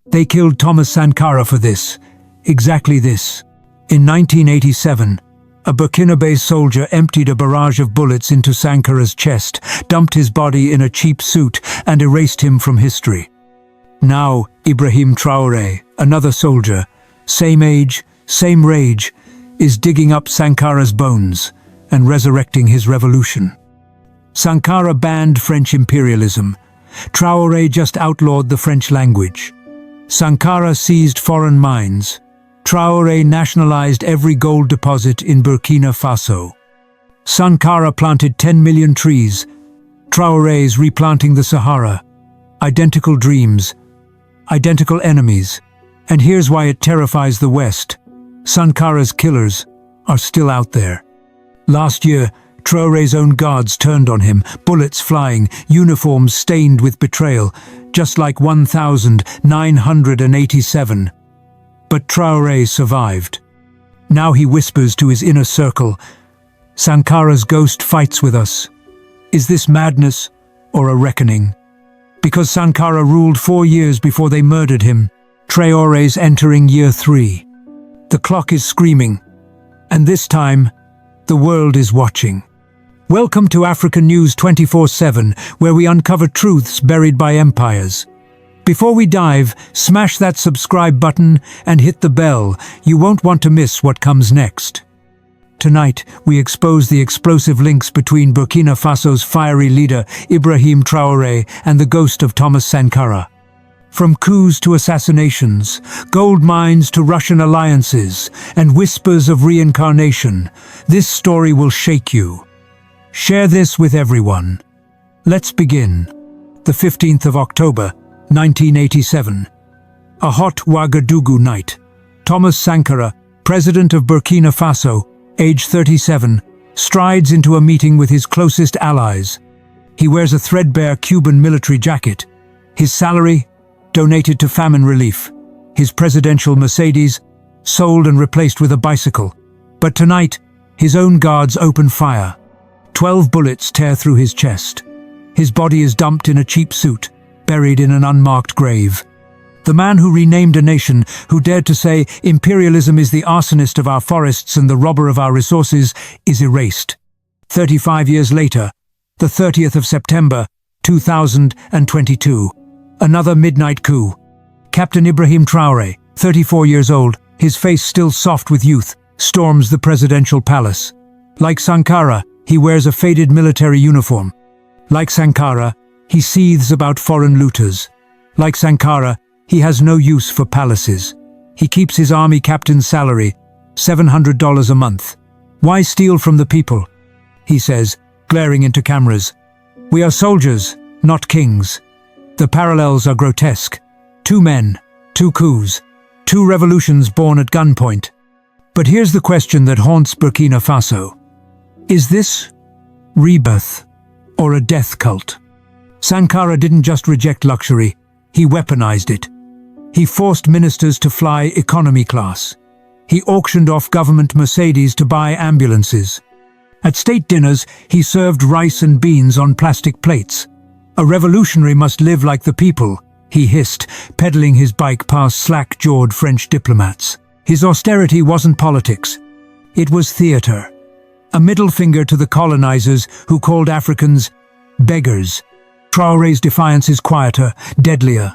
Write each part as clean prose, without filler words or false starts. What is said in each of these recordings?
They killed Thomas Sankara for this. Exactly this. In 1987, a Burkina soldier emptied a barrage of bullets into Sankara's chest, dumped his body in a cheap suit, and erased him from history. Now, Ibrahim Traoré, another soldier, same age, same rage, is digging up Sankara's bones and resurrecting his revolution. Sankara banned French imperialism. Traoré just outlawed the French language. Sankara seized foreign mines. Traoré nationalized every gold deposit in Burkina Faso. Sankara planted 10 million trees. Traoré's replanting the Sahara. Identical dreams, identical enemies. And here's why it terrifies the West. Sankara's killers are still out there. Last year, Traoré's own guards turned on him, bullets flying, uniforms stained with betrayal, just like 1987. But Traoré survived. Now he whispers to his inner circle, "Sankara's ghost fights with us. Is this madness or a reckoning?" Because Sankara ruled 4 years before they murdered him, Traoré's entering year 3. The clock is screaming, and this time, the world is watching. Welcome to African News 24/7, where we uncover truths buried by empires. Before we dive, smash that subscribe button and hit the bell. You won't want to miss what comes next. Tonight, we expose the explosive links between Burkina Faso's fiery leader, Ibrahim Traoré, and the ghost of Thomas Sankara. From coups to assassinations, gold mines to Russian alliances, and whispers of reincarnation, this story will shake you. Share this with everyone. Let's begin. The 15th of October, 1987. A hot Ouagadougou night. Thomas Sankara, president of Burkina Faso, age 37, strides into a meeting with his closest allies. He wears a threadbare Cuban military jacket. His salary, donated to famine relief. His presidential Mercedes, sold and replaced with a bicycle. But tonight, his own guards open fire. 12 bullets tear through his chest. His body is dumped in a cheap suit, buried in an unmarked grave. The man who renamed a nation, who dared to say imperialism is the arsonist of our forests and the robber of our resources, is erased. 35 years later, the 30th of September, 2022, another midnight coup. Captain Ibrahim Traoré, 34 years old, his face still soft with youth, storms the presidential palace. Like Sankara, he wears a faded military uniform. Like Sankara, he seethes about foreign looters. Like Sankara, he has no use for palaces. He keeps his army captain's salary, $700 a month. Why steal from the people? He says, glaring into cameras. We are soldiers, not kings. The parallels are grotesque. 2 men, 2 coups, 2 revolutions born at gunpoint. But here's the question that haunts Burkina Faso. Is this rebirth or a death cult? Sankara didn't just reject luxury, he weaponized it. He forced ministers to fly economy class. He auctioned off government Mercedes to buy ambulances. At state dinners, he served rice and beans on plastic plates. A revolutionary must live like the people, he hissed, pedaling his bike past slack-jawed French diplomats. His austerity wasn't politics. It was theater. A middle finger to the colonizers who called Africans beggars. Traoré's defiance is quieter, deadlier.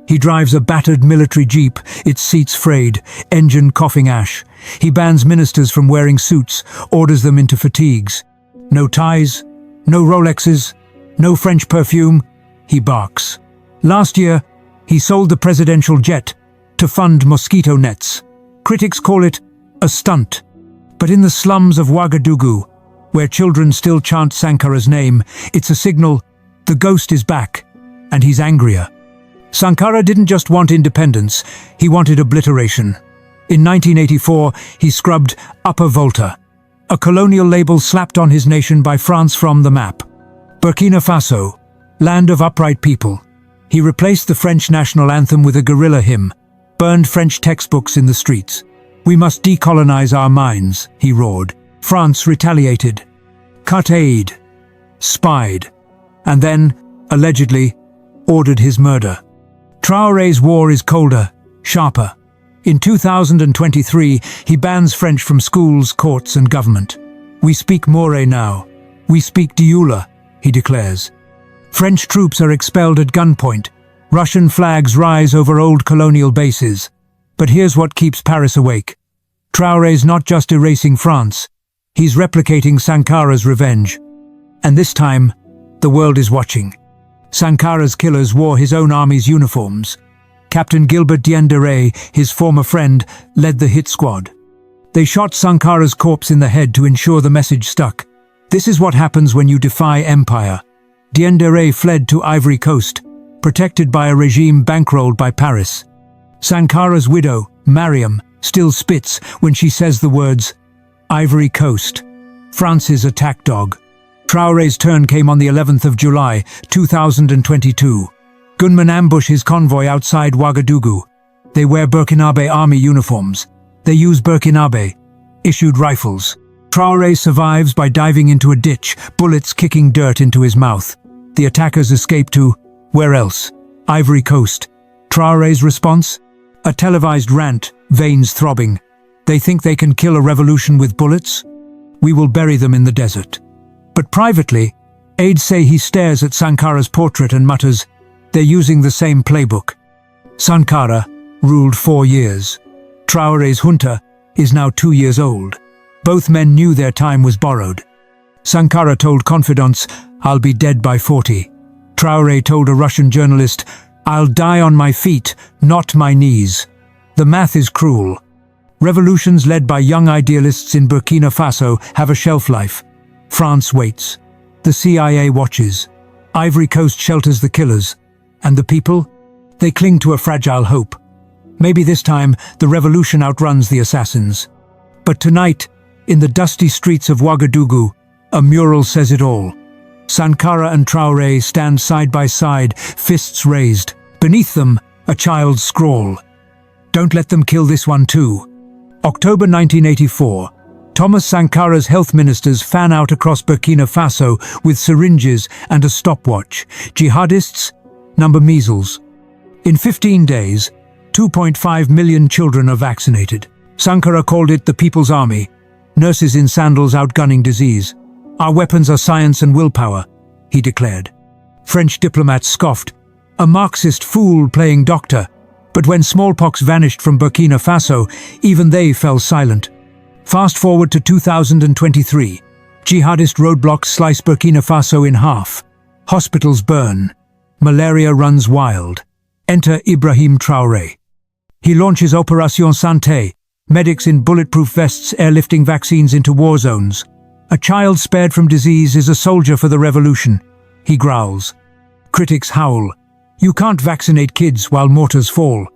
He drives a battered military jeep, its seats frayed, engine coughing ash. He bans ministers from wearing suits, orders them into fatigues. No ties, no Rolexes, no French perfume, he barks. Last year, he sold the presidential jet to fund mosquito nets. Critics call it a stunt. But in the slums of Ouagadougou, where children still chant Sankara's name, it's a signal the ghost is back, and he's angrier. Sankara didn't just want independence, he wanted obliteration. In 1984, he scrubbed Upper Volta, a colonial label slapped on his nation by France from the map. Burkina Faso, land of upright people. He replaced the French national anthem with a guerrilla hymn, burned French textbooks in the streets. We must decolonize our minds, he roared. France retaliated, cut aid, spied, and then, allegedly, ordered his murder. Traoré's war is colder, sharper. In 2023, he bans French from schools, courts and government. "We speak More now. We speak Dioula," he declares. French troops are expelled at gunpoint. Russian flags rise over old colonial bases. But here's what keeps Paris awake. Traoré's not just erasing France. He's replicating Sankara's revenge. And this time, the world is watching. Sankara's killers wore his own army's uniforms. Captain Gilbert Diendéré, his former friend, led the hit squad. They shot Sankara's corpse in the head to ensure the message stuck. This is what happens when you defy empire. Diendéré fled to Ivory Coast, protected by a regime bankrolled by Paris. Sankara's widow, Mariam, still spits when she says the words, "Ivory Coast, France's attack dog." Traoré's turn came on the 11th of July, 2022. Gunmen ambush his convoy outside Ouagadougou. They wear Burkinabe army uniforms. They use Burkinabe-issued rifles. Traoré survives by diving into a ditch, bullets kicking dirt into his mouth. The attackers escape to, where else? Ivory Coast. Traoré's response? A televised rant, veins throbbing. They think they can kill a revolution with bullets? We will bury them in the desert. But privately, aides say he stares at Sankara's portrait and mutters, "They're using the same playbook." Sankara ruled 4 years. Traoré's junta is now 2 years old. Both men knew their time was borrowed. Sankara told confidants, "I'll be dead by 40. Traoré told a Russian journalist, "I'll die on my feet, not my knees." The math is cruel. Revolutions led by young idealists in Burkina Faso have a shelf life. France waits. The CIA watches. Ivory Coast shelters the killers. And the people? They cling to a fragile hope. Maybe this time, the revolution outruns the assassins. But tonight, in the dusty streets of Ouagadougou, a mural says it all. Sankara and Traoré stand side by side, fists raised. Beneath them, a child's scrawl. "Don't let them kill this one too." October 1984. Thomas Sankara's health ministers fan out across Burkina Faso with syringes and a stopwatch. Jihadists number measles. In 15 days, 2.5 million children are vaccinated. Sankara called it the People's Army. Nurses in sandals outgunning disease. "Our weapons are science and willpower," he declared. French diplomats scoffed. A Marxist fool playing doctor. But when smallpox vanished from Burkina Faso, even they fell silent. Fast forward to 2023. Jihadist roadblocks slice Burkina Faso in half. Hospitals burn. Malaria runs wild. Enter Ibrahim Traoré. He launches Opération Santé, medics in bulletproof vests airlifting vaccines into war zones. A child spared from disease is a soldier for the revolution, he growls. Critics howl. You can't vaccinate kids while mortars fall.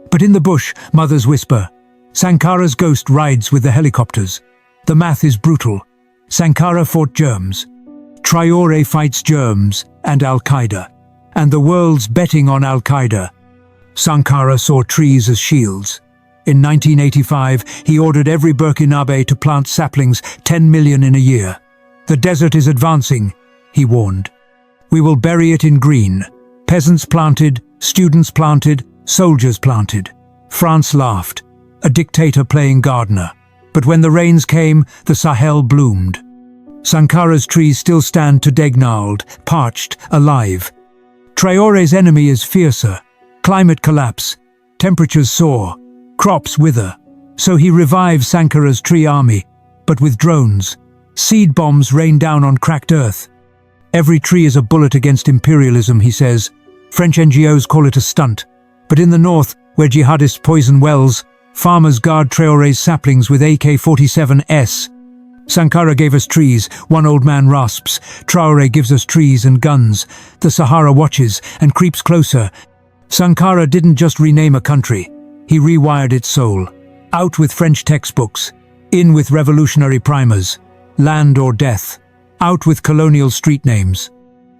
But in the bush, mothers whisper. Sankara's ghost rides with the helicopters. The math is brutal. Sankara fought germs. Traoré fights germs and Al-Qaeda. And the world's betting on Al-Qaeda. Sankara saw trees as shields. In 1985, he ordered every Burkinabe to plant saplings, 10 million in a year. The desert is advancing, he warned. We will bury it in green. Peasants planted, students planted, soldiers planted. France laughed, a dictator playing gardener. But when the rains came, the Sahel bloomed. Sankara's trees still stand today gnarled, parched, alive. Traoré's enemy is fiercer. Climate collapse, temperatures soar, crops wither. So he revives Sankara's tree army, but with drones. Seed bombs rain down on cracked earth. Every tree is a bullet against imperialism, he says. French NGOs call it a stunt. But in the north, where jihadists poison wells, farmers guard Traoré's saplings with AK-47s. Sankara gave us trees, one old man rasps. Traoré gives us trees and guns. The Sahara watches and creeps closer. Sankara didn't just rename a country. He rewired its soul. Out with French textbooks. In with revolutionary primers. Land or death. Out with colonial street names.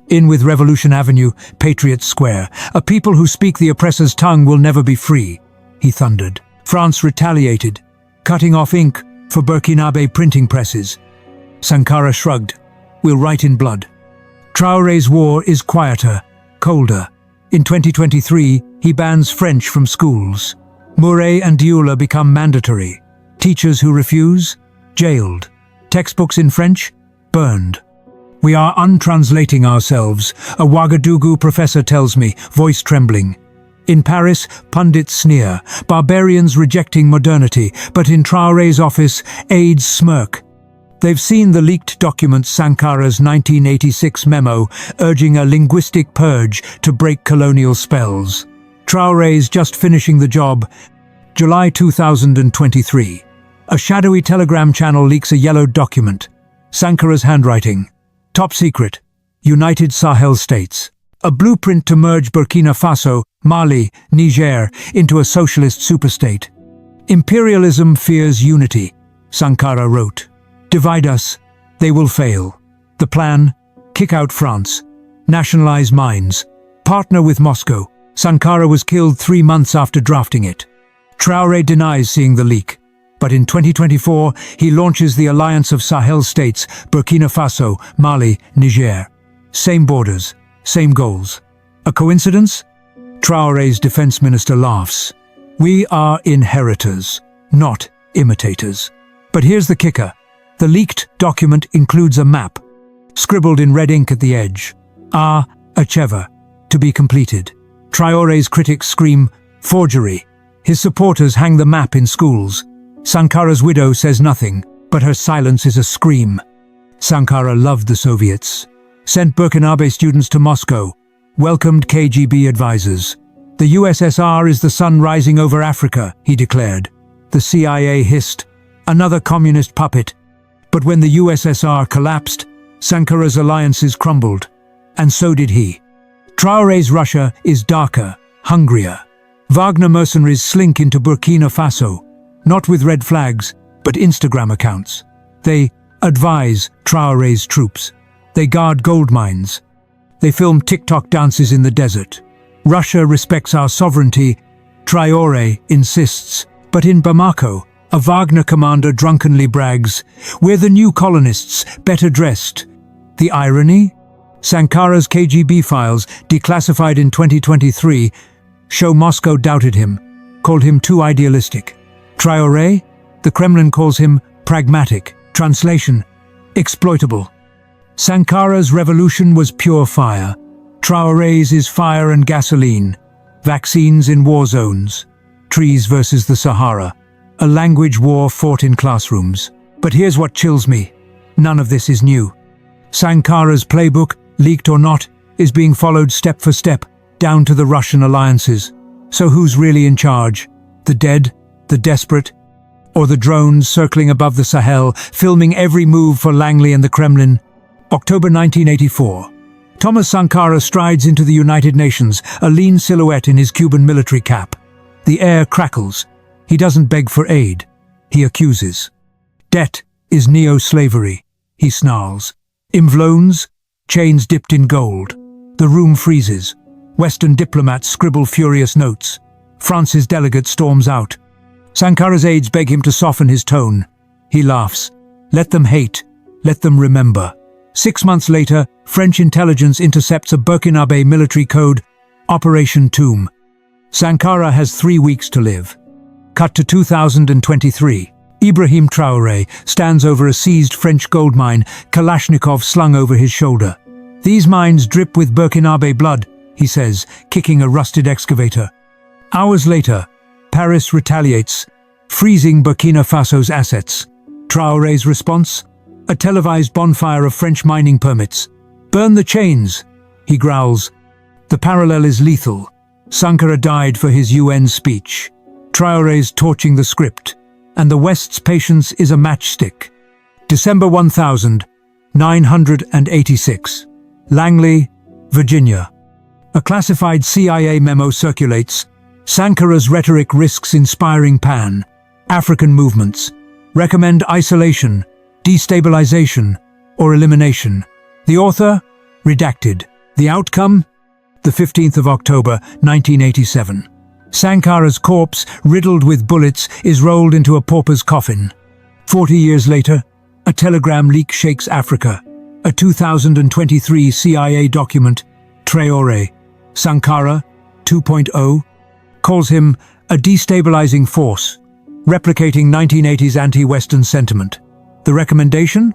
In with Revolution Avenue, Patriot Square. A people who speak the oppressor's tongue will never be free, he thundered. France retaliated, cutting off ink for Burkinabe printing presses. Sankara shrugged. We'll write in blood. Traoré's war is quieter, colder. In 2023, he bans French from schools. Murray and Dioula become mandatory. Teachers who refuse, jailed. Textbooks in French, burned. We are untranslating ourselves, a Ouagadougou professor tells me, voice trembling. In Paris, pundits sneer, barbarians rejecting modernity, but in Traoré's office, aides smirk. They've seen the leaked document Sankara's 1986 memo urging a linguistic purge to break colonial spells. Traoré's just finishing the job. July 2023. A shadowy telegram channel leaks a yellow document. Sankara's handwriting. Top secret. United Sahel States. A blueprint to merge Burkina Faso, Mali, Niger into a socialist superstate. Imperialism fears unity, Sankara wrote. Divide us, they will fail. The plan? Kick out France. Nationalize mines. Partner with Moscow. Sankara was killed 3 months after drafting it. Traoré denies seeing the leak. But in 2024, he launches the Alliance of Sahel States, Burkina Faso, Mali, Niger. Same borders, same goals. A coincidence? Traoré's defense minister laughs. We are inheritors, not imitators. But here's the kicker. The leaked document includes a map, scribbled in red ink at the edge. Acheva, to be completed. Traoré's critics scream, forgery. His supporters hang the map in schools. Sankara's widow says nothing, but her silence is a scream. Sankara loved the Soviets, sent Burkinabe students to Moscow, welcomed KGB advisors. The USSR is the sun rising over Africa, he declared. The CIA hissed, another communist puppet. But when the USSR collapsed, Sankara's alliances crumbled. And so did he. Traoré's Russia is darker, hungrier. Wagner mercenaries slink into Burkina Faso, not with red flags, but Instagram accounts. They advise Traoré's troops. They guard gold mines. They film TikTok dances in the desert. Russia respects our sovereignty, Traoré insists. But in Bamako, a Wagner commander drunkenly brags, we're the new colonists, better dressed. The irony? Sankara's KGB files, declassified in 2023, show Moscow doubted him, called him too idealistic. Traoré? The Kremlin calls him pragmatic. Translation: exploitable. Sankara's revolution was pure fire. Traoré's is fire and gasoline. Vaccines in war zones. Trees versus the Sahara. A language war fought in classrooms. But here's what chills me. None of this is new. Sankara's playbook, leaked or not, is being followed step for step, down to the Russian alliances. So who's really in charge? The dead? The desperate? Or the drones circling above the Sahel, filming every move for Langley and the Kremlin? October 1984. Thomas Sankara strides into the United Nations, a lean silhouette in his Cuban military cap. The air crackles. He doesn't beg for aid. He accuses. Debt is neo-slavery, he snarls. Imvlones, chains dipped in gold. The room freezes. Western diplomats scribble furious notes. France's delegate storms out. Sankara's aides beg him to soften his tone. He laughs. Let them hate. Let them remember. 6 months later, French intelligence intercepts a Burkinabe military code, Operation Tomb. Sankara has 3 weeks to live. Cut to 2023. Ibrahim Traoré stands over a seized French gold mine, Kalashnikov slung over his shoulder. These mines drip with Burkinabe blood, he says, kicking a rusted excavator. Hours later, Paris retaliates, freezing Burkina Faso's assets. Traoré's response? A televised bonfire of French mining permits. Burn the chains, he growls. The parallel is lethal. Sankara died for his UN speech. Traoré's torching the script, and the West's patience is a matchstick. December 1986. Langley, Virginia. A classified CIA memo circulates. Sankara's rhetoric risks inspiring Pan-African movements. Recommend isolation, destabilization, or elimination. The author? Redacted. The outcome? The 15th of October, 1987. Sankara's corpse, riddled with bullets, is rolled into a pauper's coffin. 40 years later, a telegram leak shakes Africa. A 2023 CIA document, Traoré, Sankara 2.0 calls him a destabilizing force, replicating 1980s anti-Western sentiment. The recommendation?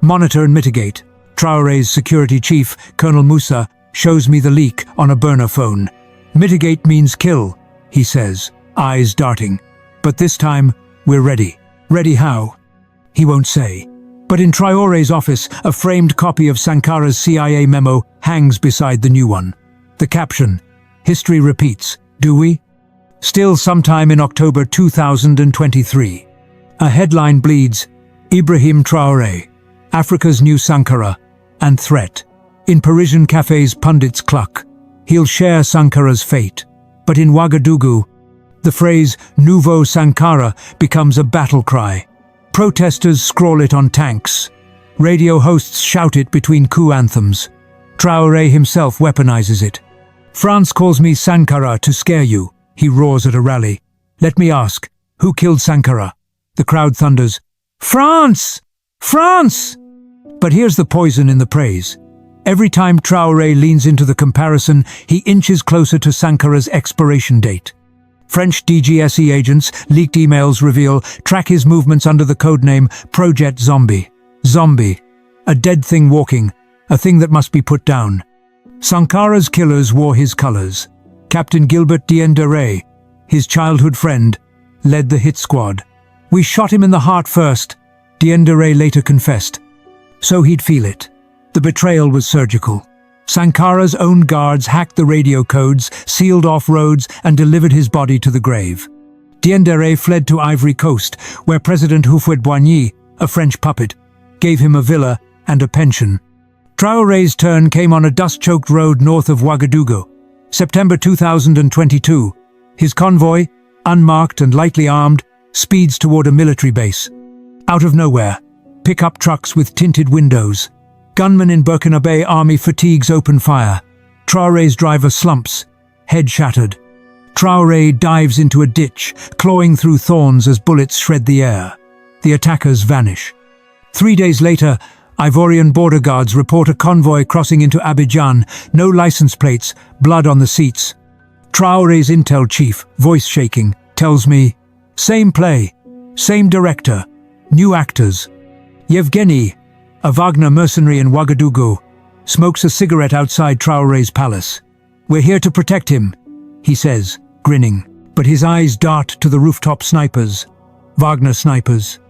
Monitor and mitigate. Traoré's security chief, Colonel Moussa, shows me the leak on a burner phone. Mitigate means kill, he says, eyes darting. But this time, we're ready. Ready how? He won't say. But in Traoré's office, a framed copy of Sankara's CIA memo hangs beside the new one. The caption, "History repeats, do we?" Still sometime in October 2023. A headline bleeds, Ibrahim Traoré, Africa's new Sankara, and threat. In Parisian cafes pundits cluck. He'll share Sankara's fate. But in Ouagadougou, the phrase Nouveau Sankara becomes a battle cry. Protesters scrawl it on tanks. Radio hosts shout it between coup anthems. Traoré himself weaponizes it. France calls me Sankara to scare you, he roars at a rally. Let me ask, who killed Sankara? The crowd thunders, France! France! But here's the poison in the praise. Every time Traoré leans into the comparison, he inches closer to Sankara's expiration date. French DGSE agents, leaked emails reveal, track his movements under the codename Project Zombie. Zombie. A dead thing walking, a thing that must be put down. Sankara's killers wore his colors. Captain Gilbert Diendéré, his childhood friend, led the hit squad. We shot him in the heart first, Diendéré later confessed. So he'd feel it. The betrayal was surgical. Sankara's own guards hacked the radio codes, sealed off roads, and delivered his body to the grave. Diendéré fled to Ivory Coast, where President Houphouët-Boigny, a French puppet, gave him a villa and a pension. Traoré's turn came on a dust-choked road north of Ouagadougou. September 2022. His convoy, unmarked and lightly armed, speeds toward a military base. Out of nowhere, pickup trucks with tinted windows. Gunmen in Burkina Faso army fatigues open fire. Traoré's driver slumps, head shattered. Traoré dives into a ditch, clawing through thorns as bullets shred the air. The attackers vanish. 3 days later, Ivorian border guards report a convoy crossing into Abidjan, no license plates, blood on the seats. Traoré's intel chief, voice shaking, tells me, same play, same director, new actors. Yevgeny, a Wagner mercenary in Ouagadougou, smokes a cigarette outside Traoré's palace. We're here to protect him, he says, grinning, but his eyes dart to the rooftop snipers, Wagner snipers.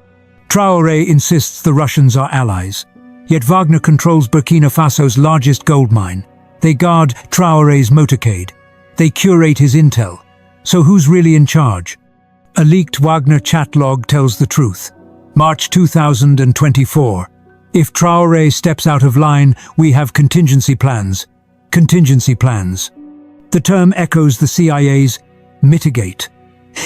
Traoré insists the Russians are allies. Yet Wagner controls Burkina Faso's largest gold mine. They guard Traoré's motorcade. They curate his intel. So who's really in charge? A leaked Wagner chat log tells the truth. March 2024. If Traoré steps out of line, we have contingency plans. Contingency plans. The term echoes the CIA's mitigate.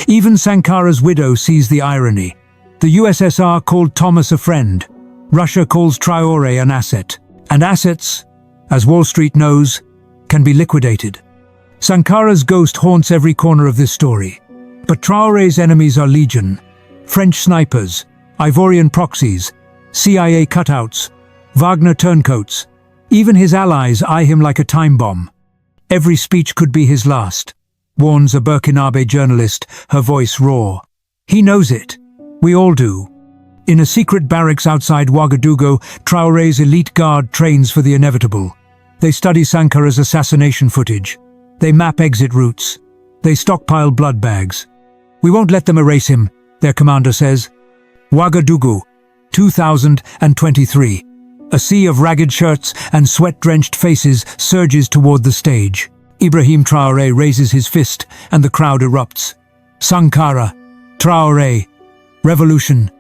Even Sankara's widow sees the irony. The USSR called Thomas a friend. Russia calls Traoré an asset. And assets, as Wall Street knows, can be liquidated. Sankara's ghost haunts every corner of this story. But Traoré's enemies are legion. French snipers, Ivorian proxies, CIA cutouts, Wagner turncoats. Even his allies eye him like a time bomb. Every speech could be his last, warns a Burkinabe journalist, her voice raw. He knows it. We all do. In a secret barracks outside Ouagadougou, Traoré's elite guard trains for the inevitable. They study Sankara's assassination footage. They map exit routes. They stockpile blood bags. We won't let them erase him, their commander says. Ouagadougou, 2023. A sea of ragged shirts and sweat-drenched faces surges toward the stage. Ibrahim Traoré raises his fist and the crowd erupts. Sankara, Traoré, revolution.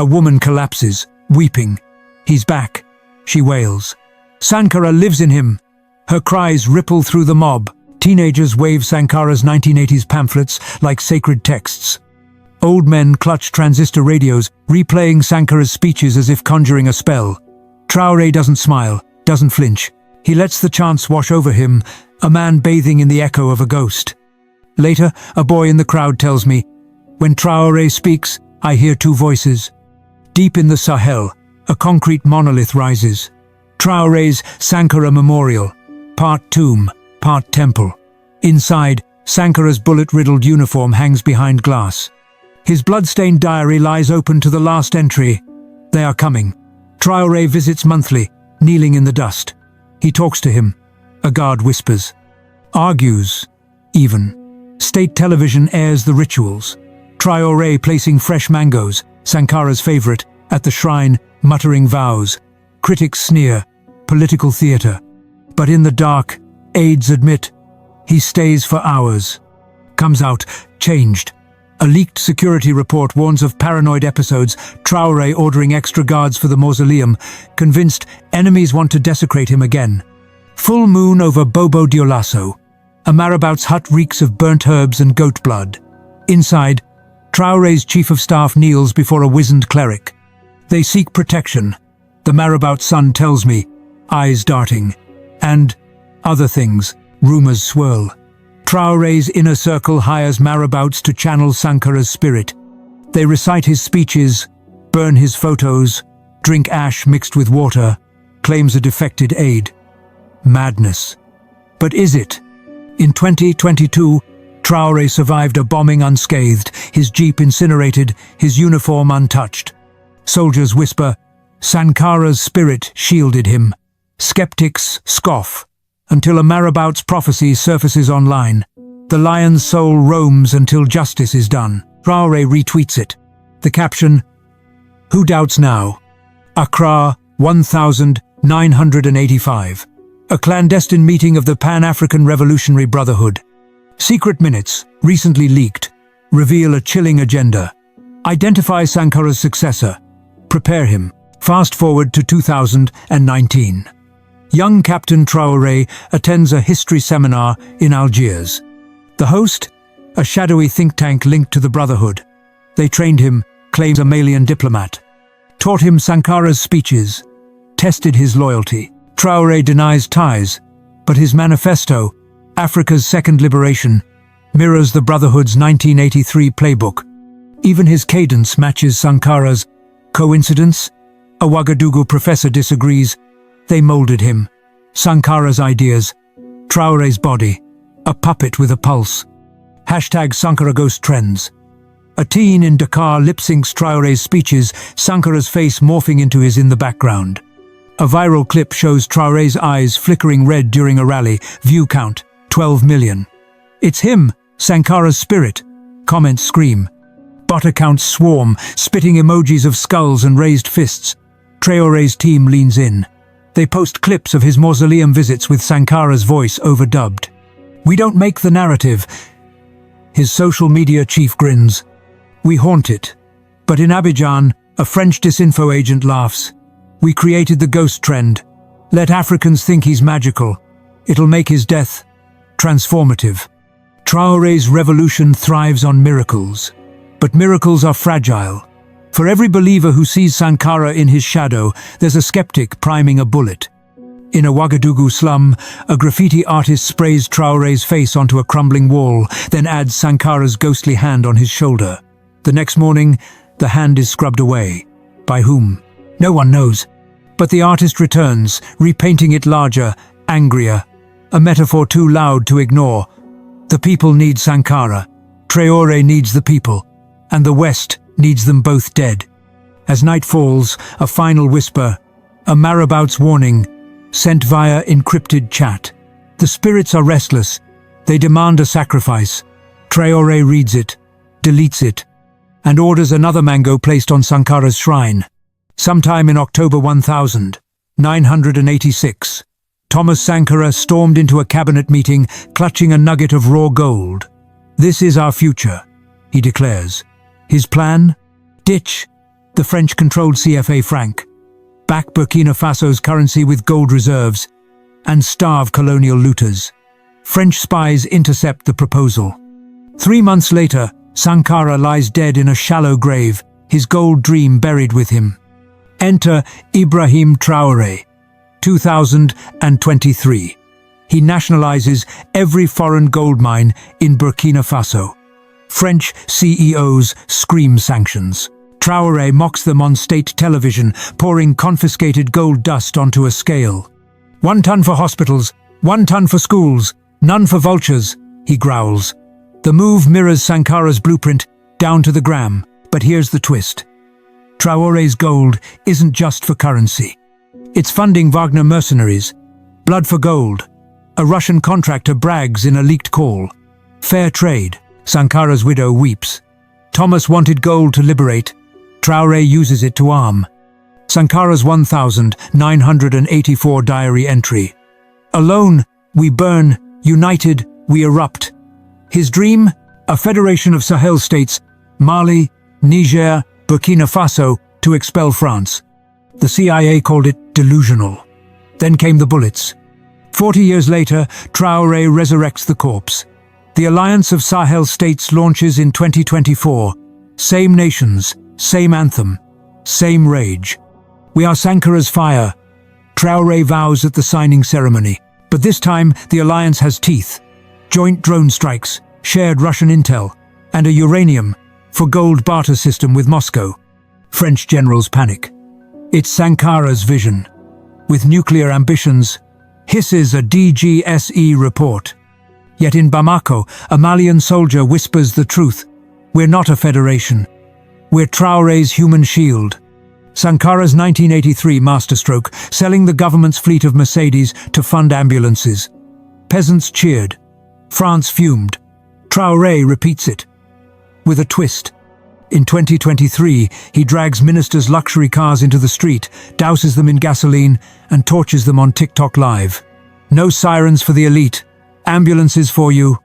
A woman collapses, weeping. He's back, she wails. Sankara lives in him. Her cries ripple through the mob. Teenagers wave Sankara's 1980s pamphlets like sacred texts. Old men clutch transistor radios, replaying Sankara's speeches as if conjuring a spell. Traoré doesn't smile, doesn't flinch. He lets the chants wash over him, a man bathing in the echo of a ghost. Later, a boy in the crowd tells me, when Traoré speaks, I hear two voices. Deep in the Sahel, a concrete monolith rises. Traoré's Sankara Memorial, part tomb, part temple. Inside, Sankara's bullet-riddled uniform hangs behind glass. His blood-stained diary lies open to the last entry. They are coming. Traoré visits monthly, kneeling in the dust. He talks to him. A guard whispers. Argues, even. State television airs the rituals. Traoré placing fresh mangoes, Sankara's favorite, at the shrine, muttering vows. Critics sneer. Political theater. But in the dark, aides admit, he stays for hours. Comes out, changed. A leaked security report warns of paranoid episodes, Traoré ordering extra guards for the mausoleum, convinced enemies want to desecrate him again. Full moon over Bobo Dioulasso. A marabout's hut reeks of burnt herbs and goat blood. Inside, Traoré's chief of staff kneels before a wizened cleric. They seek protection. The marabout's son tells me, eyes darting. And other things, rumors swirl. Traoré's inner circle hires marabouts to channel Sankara's spirit. They recite his speeches, burn his photos, drink ash mixed with water, claims a defected aide. Madness. But is it? In 2022, Traoré survived a bombing unscathed, his jeep incinerated, his uniform untouched. Soldiers whisper, Sankara's spirit shielded him. Skeptics scoff, until a marabout's prophecy surfaces online. The lion's soul roams until justice is done. Traoré retweets it. The caption, Who doubts now? Accra, 1985. A clandestine meeting of the Pan-African Revolutionary Brotherhood. Secret minutes, recently leaked, reveal a chilling agenda. Identify Sankara's successor. Prepare him. Fast forward to 2019. Young Captain Traoré attends a history seminar in Algiers. The host? A shadowy think tank linked to the Brotherhood. They trained him, claims a Malian diplomat. Taught him Sankara's speeches. Tested his loyalty. Traoré denies ties, but his manifesto, Africa's Second Liberation, mirrors the Brotherhood's 1983 playbook. Even his cadence matches Sankara's. Coincidence? A Ouagadougou professor disagrees. They molded him. Sankara's ideas. Traoré's body. A puppet with a pulse. Hashtag Sankara Ghost Trends. A teen in Dakar lip-syncs Traoré's speeches, Sankara's face morphing into his in the background. A viral clip shows Traoré's eyes flickering red during a rally. View count, 12 million. It's him, Sankara's spirit. Comments scream. Bot accounts swarm, spitting emojis of skulls and raised fists. Traoré's team leans in. They post clips of his mausoleum visits with Sankara's voice overdubbed. We don't make the narrative. His social media chief grins. We haunt it. But in Abidjan, a French disinfo agent laughs. We created the ghost trend. Let Africans think he's magical. It'll make his death transformative. Traoré's revolution thrives on miracles. But miracles are fragile. For every believer who sees Sankara in his shadow, there's a skeptic priming a bullet. In a Ouagadougou slum, a graffiti artist sprays Traoré's face onto a crumbling wall, then adds Sankara's ghostly hand on his shoulder. The next morning, the hand is scrubbed away. By whom? No one knows. But the artist returns, repainting it larger, angrier. A metaphor too loud to ignore. The people need Sankara. Traoré needs the people. And the West needs them both dead. As night falls, a final whisper, a marabout's warning, sent via encrypted chat. The spirits are restless. They demand a sacrifice. Traoré reads it, deletes it, and orders another mango placed on Sankara's shrine. Sometime in October 1986, Thomas Sankara stormed into a cabinet meeting, clutching a nugget of raw gold. This is our future, he declares. His plan? Ditch the French-controlled CFA franc, back Burkina Faso's currency with gold reserves, and starve colonial looters. French spies intercept the proposal. 3 months later, Sankara lies dead in a shallow grave, his gold dream buried with him. Enter Ibrahim Traoré, 2023. He nationalizes every foreign gold mine in Burkina Faso. French CEOs scream sanctions. Traoré mocks them on state television, pouring confiscated gold dust onto a scale. 1 ton for hospitals, 1 ton for schools, None for vultures, he growls. The move mirrors Sankara's blueprint down to the gram, but here's the twist. Traoré's gold isn't just for currency. It's funding Wagner mercenaries. Blood for gold. A Russian contractor brags in a leaked call. Fair trade. Sankara's widow weeps. Thomas wanted gold to liberate. Traoré uses it to arm. Sankara's 1984 diary entry. Alone, we burn. United, we erupt. His dream? A federation of Sahel states, Mali, Niger, Burkina Faso, to expel France. The CIA called it delusional. Then came the bullets. 40 years later, Traoré resurrects the corpse. The Alliance of Sahel States launches in 2024. Same nations, same anthem, same rage. We are Sankara's fire. Traoré vows at the signing ceremony. But this time, the alliance has teeth. Joint drone strikes, shared Russian intel, and a uranium for gold barter system with Moscow. French generals panic. It's Sankara's vision. With nuclear ambitions, hisses a DGSE report. Yet in Bamako, a Malian soldier whispers the truth. We're not a federation. We're Traoré's human shield. Sankara's 1983 masterstroke, selling the government's fleet of Mercedes to fund ambulances. Peasants cheered. France fumed. Traoré repeats it. With a twist. In 2023, he drags ministers' luxury cars into the street, douses them in gasoline, and torches them on TikTok Live. No sirens for the elite. Ambulances for you,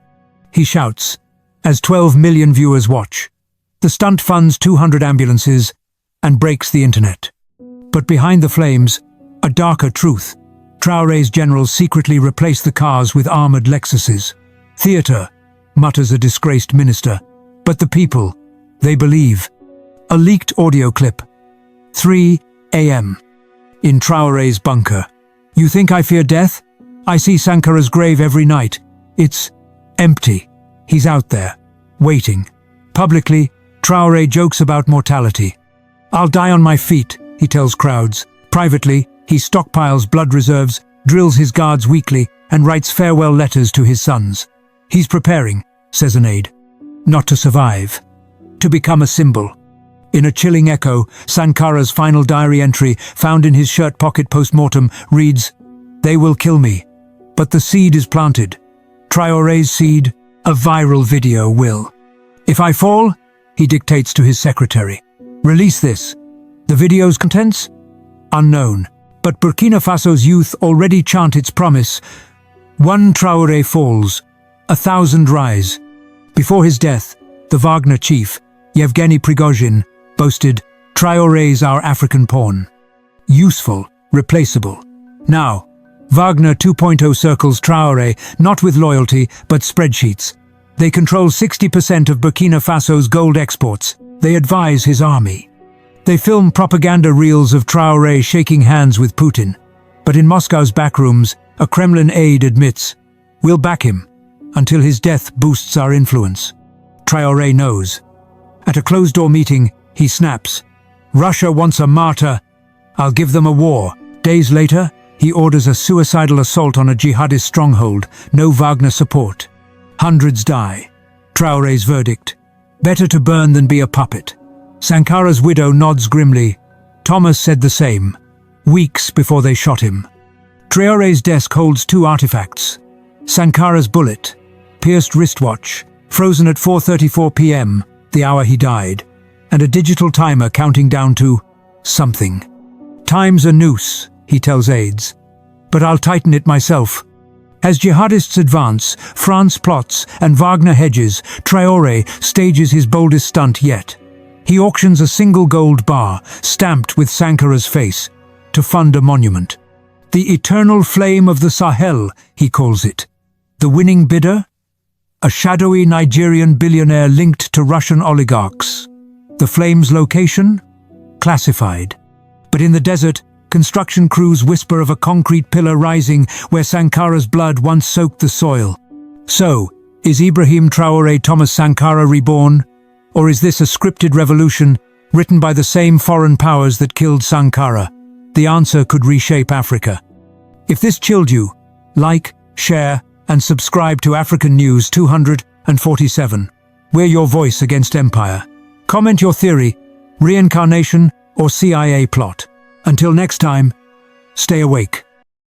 he shouts, as 12 million viewers watch. The stunt funds 200 ambulances and breaks the internet. But behind the flames, a darker truth. Traoré's generals secretly replace the cars with armored Lexuses. Theater, mutters a disgraced minister. But the people, they believe. A leaked audio clip. 3 a.m. in Traoré's bunker. You think I fear death? I see Sankara's grave every night. It's empty. He's out there, waiting. Publicly, Traoré jokes about mortality. I'll die on my feet, he tells crowds. Privately, he stockpiles blood reserves, drills his guards weekly, and writes farewell letters to his sons. He's preparing, says an aide. Not to survive. To become a symbol. In a chilling echo, Sankara's final diary entry, found in his shirt pocket post-mortem, reads, They will kill me, but the seed is planted. Traoré's seed, a viral video will. If I fall, he dictates to his secretary. Release this. The video's contents? Unknown. But Burkina Faso's youth already chant its promise. 1 Traoré falls, 1,000 rise. Before his death, the Wagner chief, Yevgeny Prigozhin, boasted, Traoré's our African pawn. Useful, replaceable. Now, Wagner 2.0 circles Traoré, not with loyalty, but spreadsheets. They control 60% of Burkina Faso's gold exports. They advise his army. They film propaganda reels of Traoré shaking hands with Putin. But in Moscow's backrooms, a Kremlin aide admits, We'll back him, until his death boosts our influence. Traoré knows. At a closed-door meeting, he snaps, Russia wants a martyr. I'll give them a war. Days later, he orders a suicidal assault on a jihadist stronghold, no Wagner support. Hundreds die. Traoré's verdict. Better to burn than be a puppet. Sankara's widow nods grimly. Thomas said the same, weeks before they shot him. Traoré's desk holds 2 artifacts. Sankara's bullet, pierced wristwatch, frozen at 4:34 p.m., the hour he died, and a digital timer counting down to something. Time's a noose, he tells aides. But I'll tighten it myself. As jihadists advance, France plots, and Wagner hedges, Traoré stages his boldest stunt yet. He auctions a single gold bar, stamped with Sankara's face, to fund a monument. The eternal flame of the Sahel, he calls it. The winning bidder? A shadowy Nigerian billionaire linked to Russian oligarchs. The flame's location? Classified. But in the desert, construction crews whisper of a concrete pillar rising where Sankara's blood once soaked the soil. So, is Ibrahim Traoré Thomas Sankara reborn? Or is this a scripted revolution written by the same foreign powers that killed Sankara? The answer could reshape Africa. If this chilled you, like, share, and subscribe to African News 247. We're your voice against empire. Comment your theory, reincarnation or CIA plot. Until next time, stay awake.